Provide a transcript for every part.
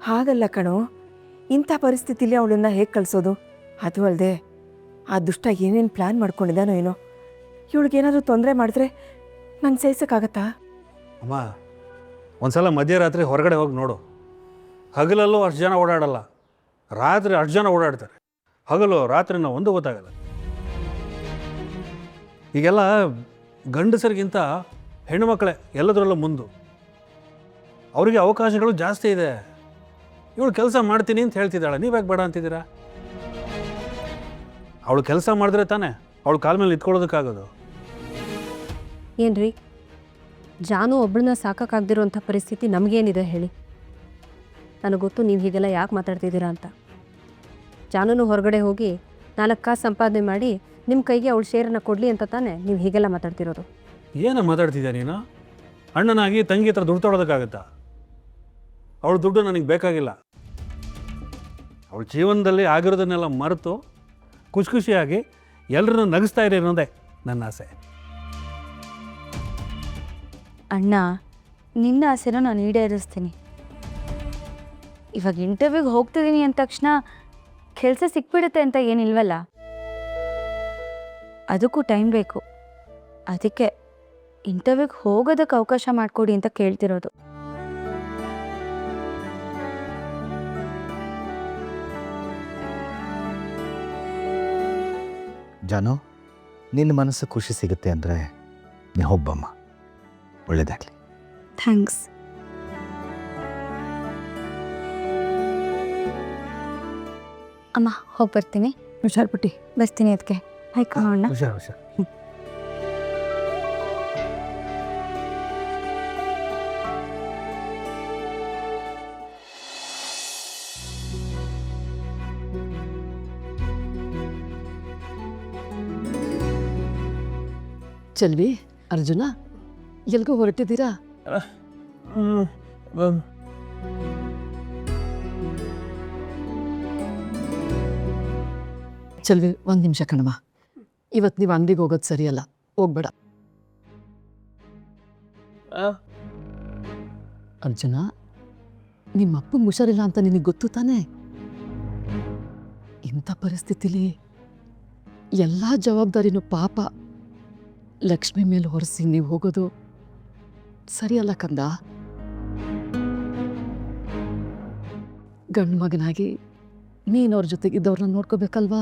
ಹಾಗಲ್ಲ ಕಣೋ, ಇಂಥ ಪರಿಸ್ಥಿತಿಲಿ ಅವಳನ್ನು ಹೇಗೆ ಕಳಿಸೋದು? ಅದು ಅಲ್ಲದೆ ಆ ದುಷ್ಟ ಏನೇನು ಪ್ಲ್ಯಾನ್ ಮಾಡ್ಕೊಂಡಿದ್ದಾನೋ ಏನೋ. ಇವಳಿಗೇನಾದರೂ ತೊಂದರೆ ಮಾಡಿದ್ರೆ ನಂಗೆ ಸಹಿಸೋಕ್ಕಾಗತ್ತಾ? ಅಮ್ಮ, ಒಂದ್ಸಲ ಮಧ್ಯರಾತ್ರಿ ಹೊರಗಡೆ ಹೋಗಿ ನೋಡು. ಹಗಲಲ್ಲೂ ಅಷ್ಟು ಜನ ಓಡಾಡಲ್ಲ, ರಾತ್ರಿ ಅಷ್ಟು ಜನ ಓಡಾಡ್ತಾರೆ. ಹಗಲು ರಾತ್ರಿನ ಒಂದು ಗೊತ್ತಾಗಲ್ಲ. ಈಗೆಲ್ಲ ಗಂಡಸರಿಗಿಂತ ಹೆಣ್ಣುಮಕ್ಕಳೇ ಎಲ್ಲದರಲ್ಲೂ ಮುಂದು. ಅವರಿಗೆ ಅವಕಾಶಗಳು ಜಾಸ್ತಿ ಇದೆ. ಇವಳು ಕೆಲಸ ಮಾಡ್ತೀನಿ ಅಂತ ಹೇಳ್ತಿದ್ದಾಳೆ, ನೀವ್ಯಾಕೆ ಬೇಡ ಅಂತಿದ್ದೀರಾ? ಅವಳು ಕೆಲಸ ಮಾಡಿದ್ರೆ ತಾನೇ ಅವಳು ಕಾಲ ಮೇಲೆ ನಿಂತ್ಕೊಳ್ಳೋದಕ್ಕಾಗೋದು. ಏನ್ರಿ, ಜಾನು ಒಬ್ಬಳನ್ನ ಸಾಕಾಗದಿರೋಂಥ ಪರಿಸ್ಥಿತಿ ನಮಗೇನಿದೆ ಹೇಳಿ? ನನಗೆ ಗೊತ್ತು ನೀವು ಹೀಗೆಲ್ಲ ಯಾಕೆ ಮಾತಾಡ್ತಿದ್ದೀರಾ ಅಂತ. ಜಾನುನು ಹೊರಗಡೆ ಹೋಗಿ 4 ಕಾಸು ಸಂಪಾದನೆ ಮಾಡಿ ನಿಮ್ಮ ಕೈಗೆ ಅವಳು ಶೇರನ್ನು ಕೊಡಲಿ ಅಂತ ತಾನೇ ನೀವು ಹೀಗೆಲ್ಲ ಮಾತಾಡ್ತಿರೋದು. ಏನು ಮಾತಾಡ್ತಿದ್ಯಾ ನೀನು? ಅಣ್ಣನಾಗಿ ತಂಗಿ ಹತ್ರ ದುಡ್ಡು ತೊಗೊಳೋದಕ್ಕಾಗತ್ತಾ? ಅವಳು ದುಡ್ಡು ನನಗೆ ಬೇಕಾಗಿಲ್ಲ. ಅವಳ ಜೀವನದಲ್ಲಿ ಆಗಿರೋದನ್ನೆಲ್ಲ ಮರೆತು ಖುಷಿ ಖುಷಿಯಾಗಿ ಎಲ್ಲರನ್ನ ನಗಿಸ್ತಾ ಇರಿ ಅನ್ನೋದೇ ನನ್ನ ಆಸೆ. ಅಣ್ಣ, ನಿನ್ನ ಆಸೆನೂ ನಾನು ಈಡೇರಿಸ್ತೀನಿ. ಇವಾಗ ಇಂಟರ್ವ್ಯೂಗೆ ಹೋಗ್ತಿದ್ದೀನಿ ಅಂದ ತಕ್ಷಣ ಕೆಲಸ ಸಿಕ್ಬಿಡುತ್ತೆ ಅಂತ ಏನಿಲ್ವಲ್ಲ, ಅದಕ್ಕೂ ಟೈಮ್ ಬೇಕು. ಅದಕ್ಕೆ ಇಂಟರ್ವ್ಯೂಗೆ ಹೋಗೋದಕ್ಕೆ ಅವಕಾಶ ಮಾಡಿಕೊಡಿ ಅಂತ ಕೇಳ್ತಿರೋದು. ಜಾನು, ನಿನ್ನ ಮನಸ್ಸು ಖುಷಿ ಸಿಗುತ್ತೆ ಅಂದರೆ ನೀ ಹೋಗ್ಬಮ್ಮ. ಒಳ್ಳೇದಾಗಲಿ. ಥ್ಯಾಂಕ್ಸ್. ಅಮ್ಮ, ಹೋಗಿ ಬರ್ತೀನಿ. ಹುಷಾರ್ ಪುಟ್ಟಿ. ಬರ್ತೀನಿ. ಅದಕ್ಕೆ ಆಯ್ತು ಅಣ್ಣ. ಹುಷಾರು ಹುಷಾರು. ಚೆಲ್ವಿ, ಅರ್ಜುನ, ಎಲ್ಗೋ ಹೊರಟಿದ್ದೀರಾ? ಚೆಲ್ವಿ, 1 ನಿಮಿಷ ಕಣಮ್ಮ. ಇವತ್ತು ನೀವು ಅಂಗಡಿಗೆ ಹೋಗೋದು ಸರಿಯಲ್ಲ, ಹೋಗ್ಬೇಡ. ಅರ್ಜುನ, ನಿಮ್ಮ ಅಪ್ಪಂಗೆ ಹುಷಾರಿಲ್ಲ ಅಂತ ನಿನಗೆ ಗೊತ್ತು ತಾನೇ? ಇಂಥ ಪರಿಸ್ಥಿತಿಲಿ ಎಲ್ಲ ಜವಾಬ್ದಾರಿನೂ ಪಾಪ ಲಕ್ಷ್ಮಿ ಮೇಲೆ ಹೊರಿಸಿ ನೀವು ಹೋಗೋದು ಸರಿಯಲ್ಲ ಕಂದ. ಗಂಡು ಮಗನಾಗಿ ನೀನು ಅವ್ರ ಜೊತೆಗಿದ್ದವ್ರನ್ನ ನೋಡ್ಕೋಬೇಕಲ್ವಾ?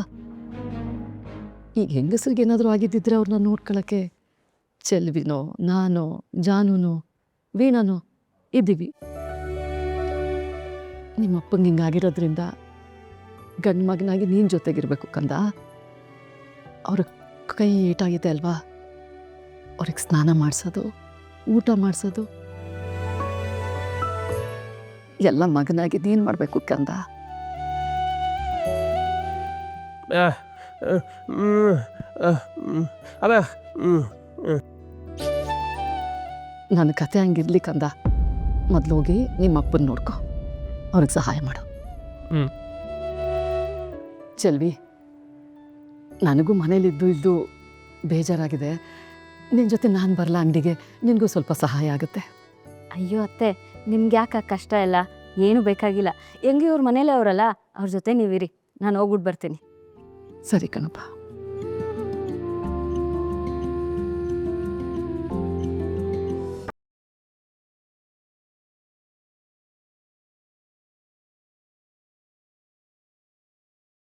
ಈಗ ಹೆಂಗಸ್ರಿಗೆ ಏನಾದರೂ ಆಗಿದ್ದಿದ್ರೆ ಅವ್ರನ್ನ ನೋಡ್ಕೊಳ್ಳೋಕ್ಕೆ ಚೆಲ್ವಿನೋ, ನಾನು, ಜಾನುನೋ, ವೀಣನೋ ಇದ್ದೀವಿ. ನಿಮ್ಮಪ್ಪಂಗೆ ಹಿಂಗಾಗಿರೋದ್ರಿಂದ ಗಂಡು ಮಗನಾಗಿ ನೀನು ಜೊತೆಗಿರ್ಬೇಕು ಕಂದ. ಅವ್ರ ಕೈ ಏಟಾಗಿದೆ ಅಲ್ವಾ? ಅವ್ರಿಗೆ ಸ್ನಾನ ಮಾಡಿಸೋದು, ಊಟ ಮಾಡಿಸೋದು ಎಲ್ಲ ಮಗನಾಗಿ ನೀನು ಮಾಡಬೇಕು ಕಂದ. ನನ್ನ ಕತೆ ಹಂಗಿರ್ಲಿ ಕಂದ. ಮೊದಲು ಹೋಗಿ ನಿಮ್ಮ ಅಪ್ಪನ ನೋಡ್ಕೊ, ಅವ್ರಿಗೆ ಸಹಾಯ ಮಾಡು. ಚೆಲ್ವಿ, ನನಗೂ ಮನೇಲಿದ್ದು ಇದ್ದು ಬೇಜಾರಾಗಿದೆ. ನಿನ್ನ ಜೊತೆ ನಾನು ಬರಲ್ಲ ಅಂಗಡಿಗೆ, ನಿನಗೂ ಸ್ವಲ್ಪ ಸಹಾಯ ಆಗುತ್ತೆ. ಅಯ್ಯೋ ಅತ್ತೆ, ನಿಮ್ಗೆ ಯಾಕೆ ಕಷ್ಟ ಇಲ್ಲ? ಏನೂ ಬೇಕಾಗಿಲ್ಲ. ಹೆಂಗೆ ಇವ್ರ ಮನೇಲೆ ಅವರಲ್ಲ, ಅವ್ರ ಜೊತೆ ನೀವಿರಿ. ನಾನು ಹೋಗ್ಬಿಟ್ಟು ಬರ್ತೀನಿ. ಸರಿ ಕಣಪ್ಪ.